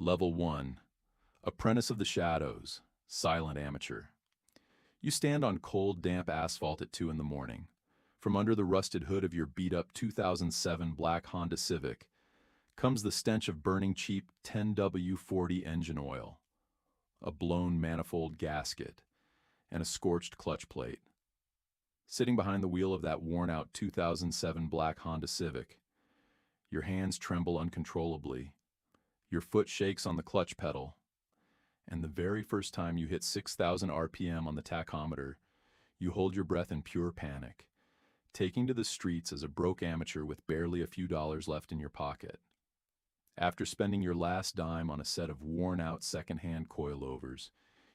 Level 1. Apprentice of the Shadows, Silent Amateur. You stand on cold, damp asphalt at 2 in the morning. From under the rusted hood of your beat-up 2007 black Honda Civic comes the stench of burning cheap 10W40 engine oil, a blown manifold gasket, and a scorched clutch plate. Sitting behind the wheel of that worn-out 2007 black Honda Civic, your hands tremble uncontrollably, your foot shakes on the clutch pedal, and the very first time you hit 6,000 RPM on the tachometer, you hold your breath in pure panic, taking to the streets as a broke amateur with barely a few dollars left in your pocket. After spending your last dime on a set of worn-out second-hand coilovers,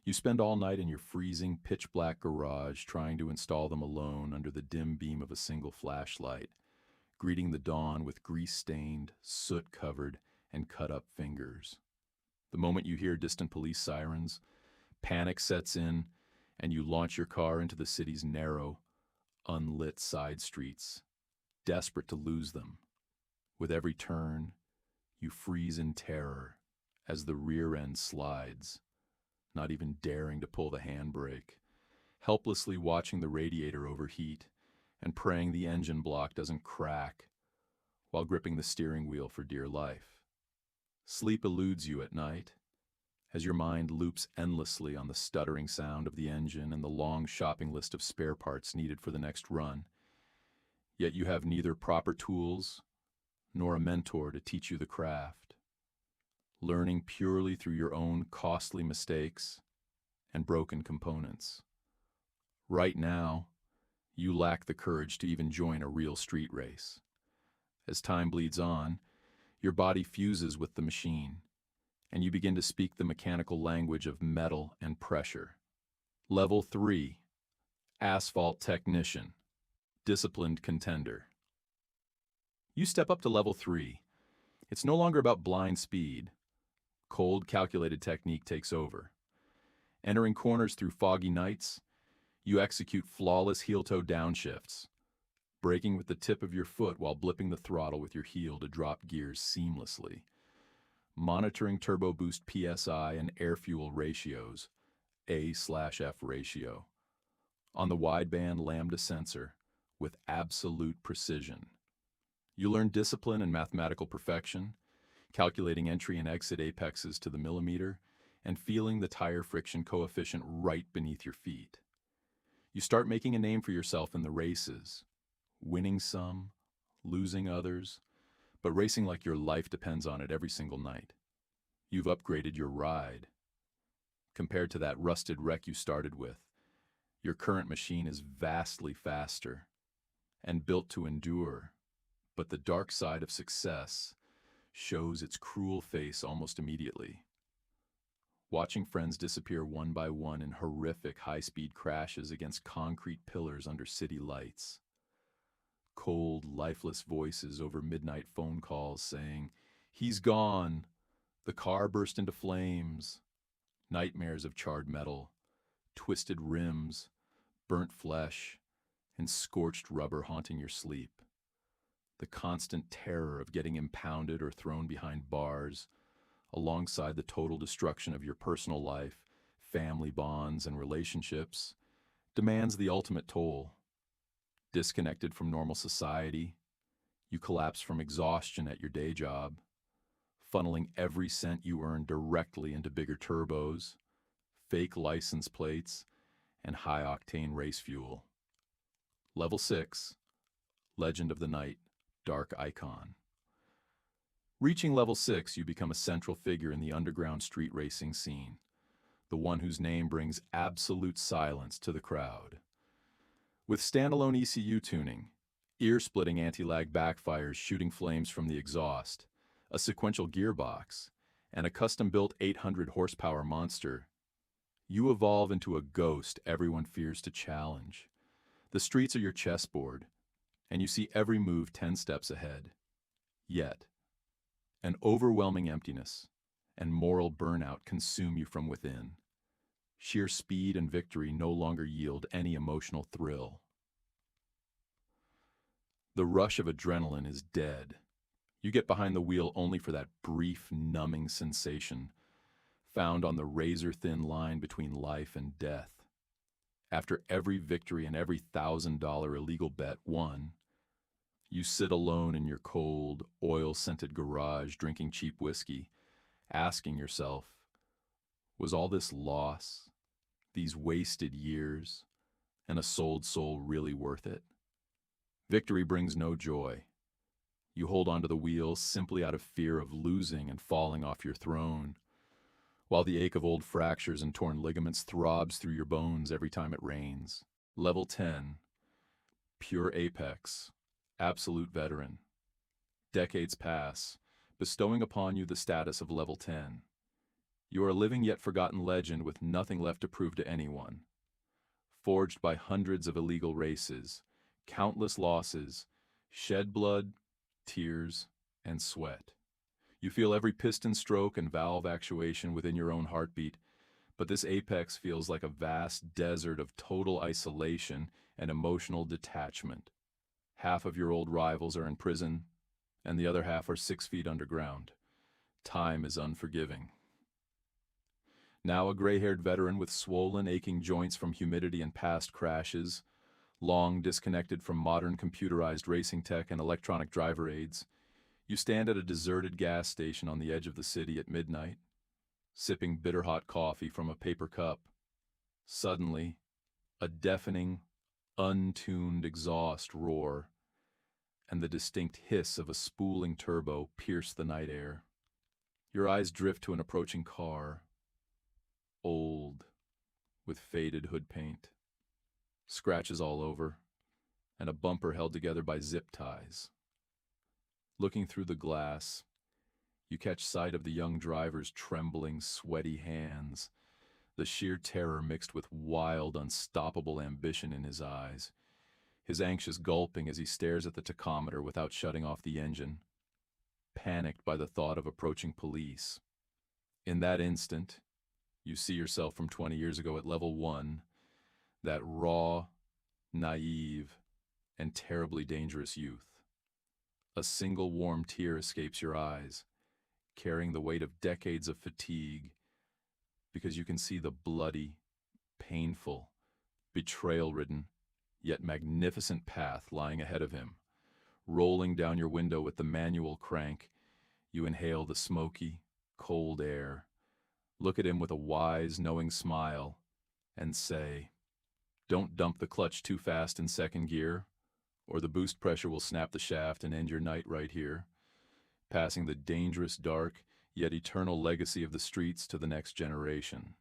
you spend all night in your freezing, pitch-black garage trying to install them alone under the dim beam of a single flashlight, greeting the dawn with grease-stained, soot-covered, and cut-up fingers. The moment you hear distant police sirens, panic sets in, and you launch your car into the city's narrow, unlit side streets, desperate to lose them. With every turn, you freeze in terror as the rear end slides, not even daring to pull the handbrake, helplessly watching the radiator overheat and praying the engine block doesn't crack while gripping the steering wheel for dear life. Sleep eludes you at night, as your mind loops endlessly on the stuttering sound of the engine and the long shopping list of spare parts needed for the next run. Yet you have neither proper tools nor a mentor to teach you the craft, learning purely through your own costly mistakes and broken components. Right now, you lack the courage to even join a real street race. As time bleeds on, your body fuses with the machine, and you begin to speak the mechanical language of metal and pressure. Level 3. Asphalt Technician, Disciplined Contender. You step up to Level 3. It's no longer about blind speed. Cold, calculated technique takes over. Entering corners through foggy nights, you execute flawless heel-toe downshifts, braking with the tip of your foot while blipping the throttle with your heel to drop gears seamlessly. Monitoring turbo boost PSI and air-fuel ratios, A/F ratio, on the wideband lambda sensor with absolute precision. You learn discipline and mathematical perfection, calculating entry and exit apexes to the millimeter, and feeling the tire friction coefficient right beneath your feet. You start making a name for yourself in the races, winning some, losing others, but racing like your life depends on it every single night. You've upgraded your ride. Compared to that rusted wreck you started with, your current machine is vastly faster and built to endure, but the dark side of success shows its cruel face almost immediately. Watching friends disappear one by one in horrific high-speed crashes against concrete pillars under city lights. Cold, lifeless voices over midnight phone calls saying, "He's gone," the car burst into flames. Nightmares of charred metal, twisted rims, burnt flesh, and scorched rubber haunting your sleep. The constant terror of getting impounded or thrown behind bars, alongside the total destruction of your personal life, family bonds, and relationships, demands the ultimate toll. Disconnected from normal society, you collapse from exhaustion at your day job, funneling every cent you earn directly into bigger turbos, fake license plates, and high-octane race fuel. Level 6. Legend of the Night, Dark Icon. Reaching Level 6, you become a central figure in the underground street racing scene, the one whose name brings absolute silence to the crowd. With standalone ECU tuning, ear-splitting anti-lag backfires shooting flames from the exhaust, a sequential gearbox, and a custom-built 800 horsepower monster, you evolve into a ghost everyone fears to challenge. The streets are your chessboard, and you see every move 10 steps ahead. Yet, an overwhelming emptiness and moral burnout consume you from within. Sheer speed and victory no longer yield any emotional thrill. The rush of adrenaline is dead. You get behind the wheel only for that brief, numbing sensation found on the razor-thin line between life and death. After every victory and every $1,000 illegal bet won, you sit alone in your cold, oil-scented garage drinking cheap whiskey, asking yourself, was all this loss, these wasted years, and a sold soul really worth it? Victory brings no joy. You hold onto the wheel simply out of fear of losing and falling off your throne, while the ache of old fractures and torn ligaments throbs through your bones every time it rains. Level 10, pure apex, absolute veteran. Decades pass, bestowing upon you the status of level 10. You are a living yet forgotten legend with nothing left to prove to anyone. Forged by hundreds of illegal races, countless losses, shed blood, tears, and sweat. You feel every piston stroke and valve actuation within your own heartbeat, but this apex feels like a vast desert of total isolation and emotional detachment. Half of your old rivals are in prison, and the other half are 6 feet underground. Time is unforgiving. Now a gray-haired veteran with swollen, aching joints from humidity and past crashes, long disconnected from modern computerized racing tech and electronic driver aids, you stand at a deserted gas station on the edge of the city at midnight, sipping bitter-hot coffee from a paper cup. Suddenly, a deafening, untuned exhaust roar and the distinct hiss of a spooling turbo pierce the night air. Your eyes drift to an approaching car, old, with faded hood paint, scratches all over, and a bumper held together by zip ties. Looking through the glass, you catch sight of the young driver's trembling, sweaty hands, the sheer terror mixed with wild, unstoppable ambition in his eyes, his anxious gulping as he stares at the tachometer without shutting off the engine, panicked by the thought of approaching police. In that instant, you see yourself from 20 years ago at level 1, that raw, naive, and terribly dangerous youth. A single warm tear escapes your eyes, carrying the weight of decades of fatigue, because you can see the bloody, painful, betrayal-ridden, yet magnificent path lying ahead of him. Rolling down your window with the manual crank, you inhale the smoky, cold air, look at him with a wise, knowing smile, and say, "Don't dump the clutch too fast in second gear, or the boost pressure will snap the shaft and end your night right here," passing the dangerous, dark, yet eternal legacy of the streets to the next generation.